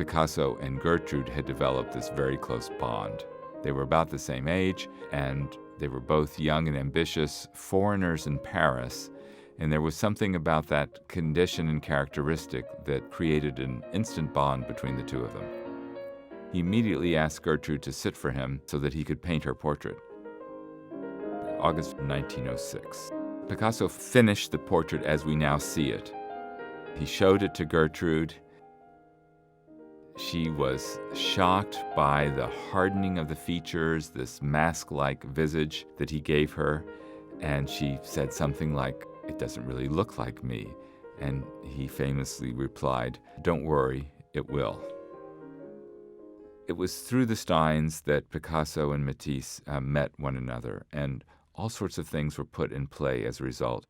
Picasso and Gertrude had developed this very close bond. They were about the same age, and they were both young and ambitious foreigners in Paris, and there was something about that condition and characteristic that created an instant bond between the two of them. He immediately asked Gertrude to sit for him so that he could paint her portrait. August 1906. Picasso finished the portrait as we now see it. He showed it to Gertrude. She was shocked by the hardening of the features, this mask-like visage that he gave her, and she said something like, "It doesn't really look like me." And he famously replied, "Don't worry, it will." It was through the Steins that Picasso and Matisse met one another, and all sorts of things were put in play as a result.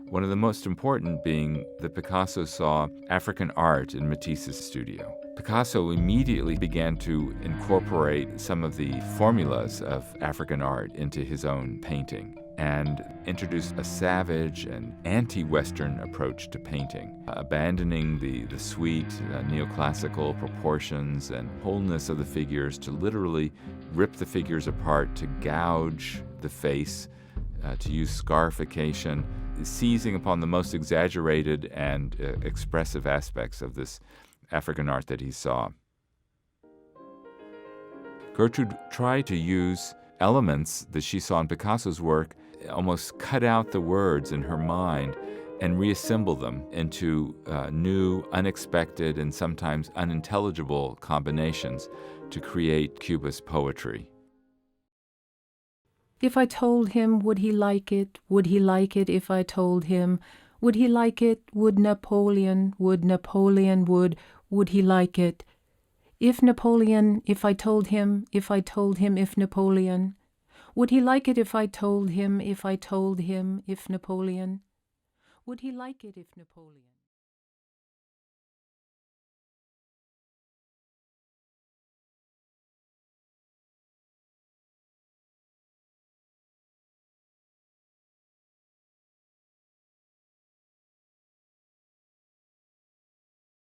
One of the most important being that Picasso saw African art in Matisse's studio. Picasso immediately began to incorporate some of the formulas of African art into his own painting and introduced a savage and anti-Western approach to painting, abandoning the sweet neoclassical proportions and wholeness of the figures to literally rip the figures apart, to gouge the face, to use scarification, seizing upon the most exaggerated and expressive aspects of this African art that he saw. Gertrude tried to use elements that she saw in Picasso's work, almost cut out the words in her mind and reassemble them into new, unexpected, and sometimes unintelligible combinations to create cubist poetry. If I told him, would he like it? Would he like it if I told him? Would he like it? Would Napoleon, would he like it? If Napoleon, if I told him, if Napoleon. Would he like it if I told him, if Napoleon? Would he like it if Napoleon?